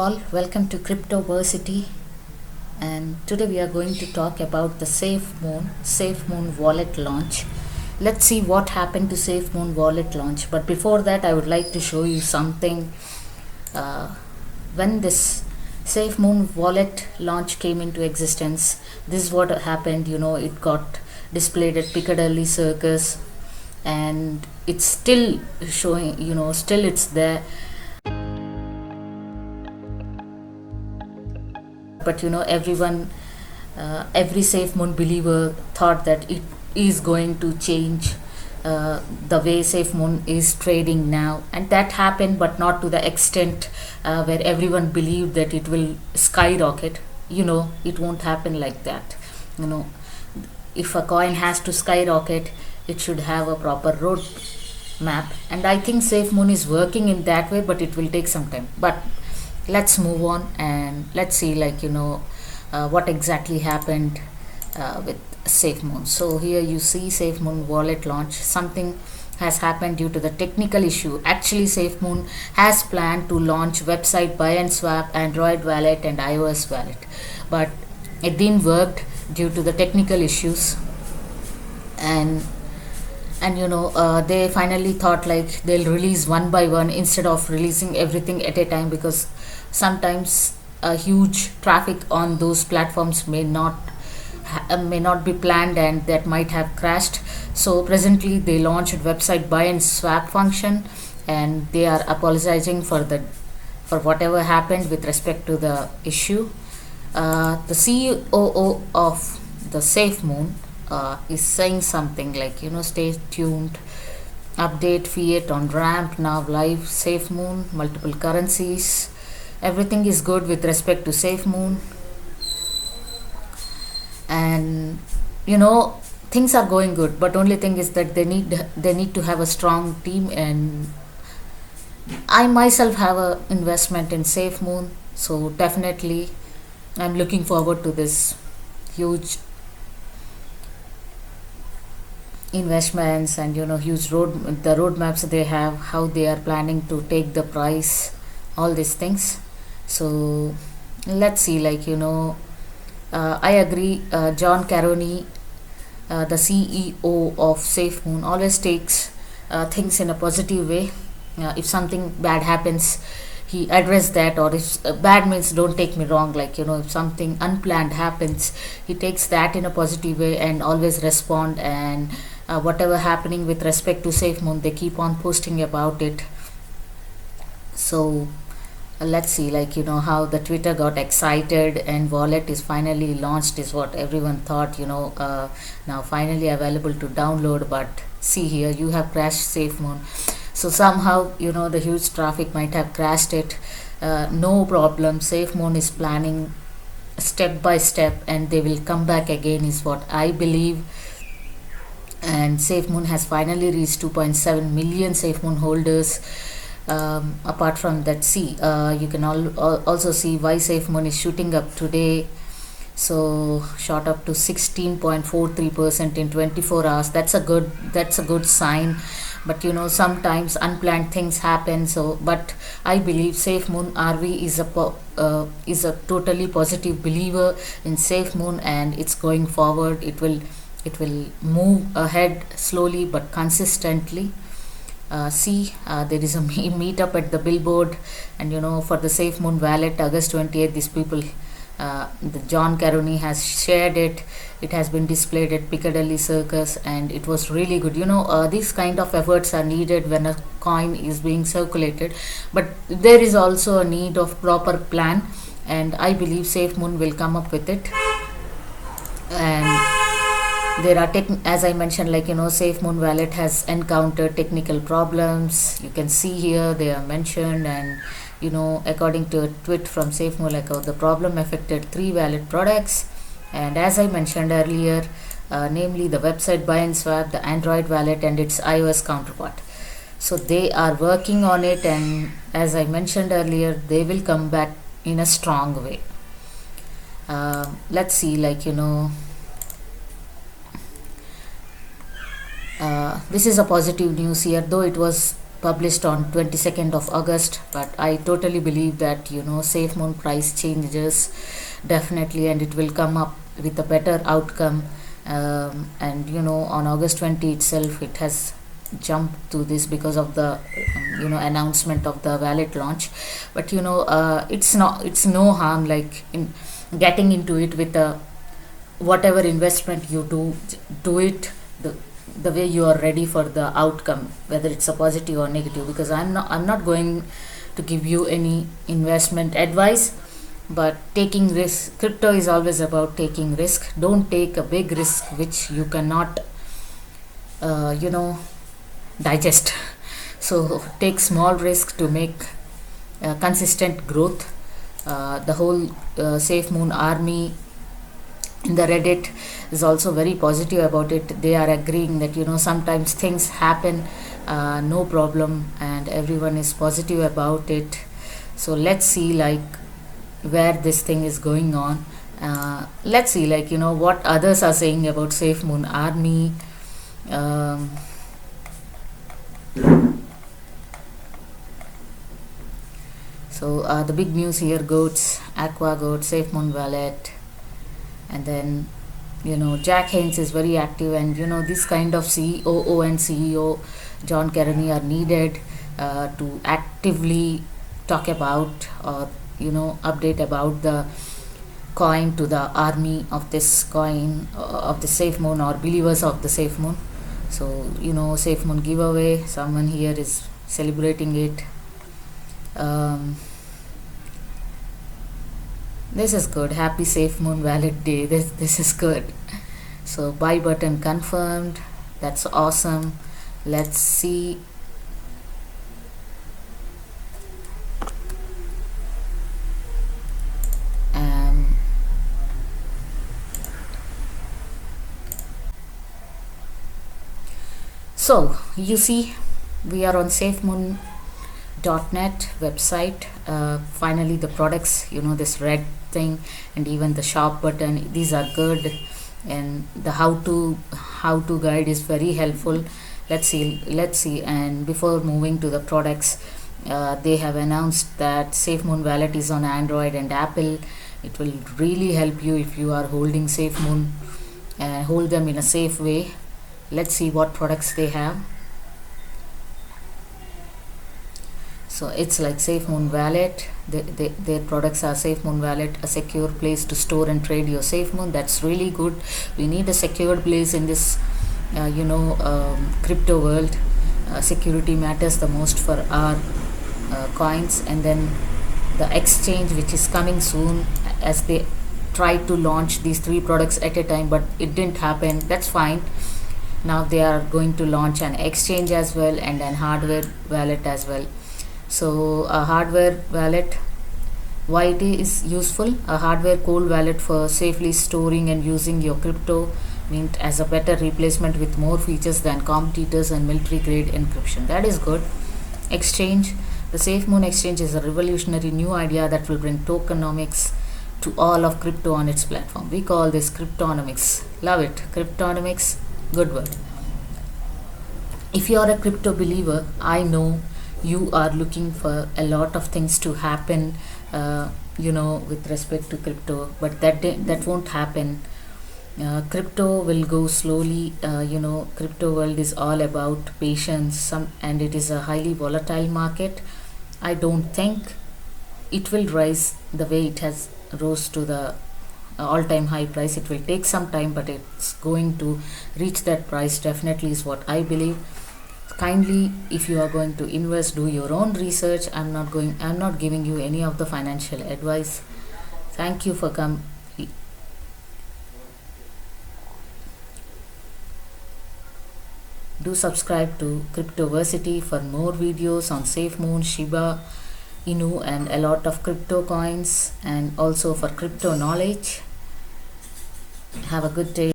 all, welcome to Cryptoversity, and today we are going to talk about the SafeMoon wallet launch. Let's see what happened to SafeMoon wallet launch. But before that, I would like to show you something. Uh, when this SafeMoon wallet launch came into existence, this is what happened. It got displayed at Piccadilly Circus, and it's still showing. Still it's there. But everyone, every SafeMoon believer thought that it is going to change the way SafeMoon is trading now, and that happened, but not to the extent where everyone believed that it will skyrocket. It won't happen like that. you know if a coin has to skyrocket, it should have a proper road map, and I think SafeMoon is working in that way, but it will take some time. But let's move on and let's see, what exactly happened with SafeMoon. So here you see SafeMoon wallet launch. Something has happened due to the technical issue. Actually, SafeMoon has planned to launch website buy and swap, Android wallet and iOS wallet, but it didn't work due to the technical issues. And they finally thought like they'll release one by one instead of releasing everything at a time, because sometimes a huge traffic on those platforms may not be planned, and that might have crashed. So presently they launched website buy and swap function, and they are apologizing for whatever happened with respect to the issue. The CEO of the SafeMoon is saying something like, stay tuned, update fiat on ramp, now live SafeMoon, multiple currencies, everything is good with respect to SafeMoon. And things are going good, but only thing is that they need to have a strong team, and I myself have a investment in SafeMoon, so definitely I'm looking forward to this huge investments, and huge roadmaps they have, how they are planning to take the price, all these things. So let's see, I agree. John Caroni, the CEO of SafeMoon, always takes things in a positive way. If something bad happens, he address that, or if bad means, don't take me wrong, if something unplanned happens, he takes that in a positive way and always respond. And whatever happening with respect to SafeMoon, they keep on posting about it. So let's see, how the Twitter got excited and wallet is finally launched, is what everyone thought. Now finally available to download, but see here, you have crashed SafeMoon. So somehow, the huge traffic might have crashed it. No problem, SafeMoon is planning step by step, and they will come back again, is what I believe. And SafeMoon has finally reached 2.7 million SafeMoon holders. Apart from that, you can also see why SafeMoon is shooting up today. So shot up to 16.43% in 24 hours. That's a good sign. But sometimes unplanned things happen. So, but I believe SafeMoon RV is a totally positive believer in SafeMoon, and it's going forward. It will move ahead slowly but consistently. There is a meetup at the billboard, and for the SafeMoon wallet, August 28th, these people, the John Caroni has shared it. It has been displayed at Piccadilly Circus, and it was really good. These kind of efforts are needed when a coin is being circulated, but there is also a need of proper plan, and I believe SafeMoon will come up with it. And there are as I mentioned, SafeMoon wallet has encountered technical problems. You can see here they are mentioned, and according to a tweet from SafeMoon, the problem affected 3 wallet products, and as I mentioned earlier, namely the website buy and swap, the Android wallet, and its iOS counterpart. So they are working on it, and as I mentioned earlier, they will come back in a strong way. Let's see, this is a positive news here, though it was published on 22nd of August, but I totally believe that SafeMoon price changes definitely, and it will come up with a better outcome. And on August 20 itself, it has jumped to this because of the announcement of the wallet launch. But it's no harm like in getting into it with a whatever investment you do it the way you are ready for the outcome, whether it's a positive or negative, because I'm not going to give you any investment advice. But taking risk, crypto is always about taking risk. Don't take a big risk which you cannot digest. So take small risk to make consistent growth. The whole SafeMoon army in the Reddit is also very positive about it. They are agreeing that sometimes things happen, no problem, and everyone is positive about it. So let's see like where this thing is going on. Let's see like what others are saying about SafeMoon army. So the big news here: Goats, Aqua Goat, SafeMoon wallet, and then Jack Haynes is very active, and this kind of COO and CEO John Keremy are needed to actively talk about or update about the coin to the army of this coin of the SafeMoon or believers of the SafeMoon. So SafeMoon giveaway, someone here is celebrating it. This is good. Happy SafeMoon wallet day. This is good. So buy button confirmed. That's awesome. Let's see. So you see, we are on SafeMoon.net website. Finally the products, this red thing and even the shop button, these are good, and the how to guide is very helpful. Let's see. And before moving to the products, they have announced that SafeMoon wallet is on Android and Apple. It will really help you if you are holding SafeMoon and hold them in a safe way. Let's see what products they have. So it's like SafeMoon wallet. Their products are SafeMoon wallet, a secure place to store and trade your SafeMoon. That's really good. We need a secured place in this crypto world. Security matters the most for our coins. And then the exchange, which is coming soon, as they tried to launch these 3 products at a time, but it didn't happen. That's fine. Now they are going to launch an exchange as well and an hardware wallet as well. So a hardware wallet, why it is useful? A hardware cold wallet for safely storing and using your crypto, meant as a better replacement with more features than competitors and military grade encryption. That is good. Exchange, the SafeMoon exchange is a revolutionary new idea that will bring tokenomics to all of crypto on its platform. We call this cryptonomics. Love it. Cryptonomics, good word. If you are a crypto believer, I know you are looking for a lot of things to happen with respect to crypto, but that won't happen. Crypto will go slowly. Crypto world is all about patience, and it is a highly volatile market. I don't think it will rise the way it has rose to the all-time high price. It will take some time, but it's going to reach that price definitely, is what I believe. Kindly, if you are going to invest, do your own research. I'm not giving you any of the financial advice. Thank you for coming. Do subscribe to Cryptoversity for more videos on SafeMoon, Shiba Inu, and a lot of crypto coins, and also for crypto knowledge. Have a good day.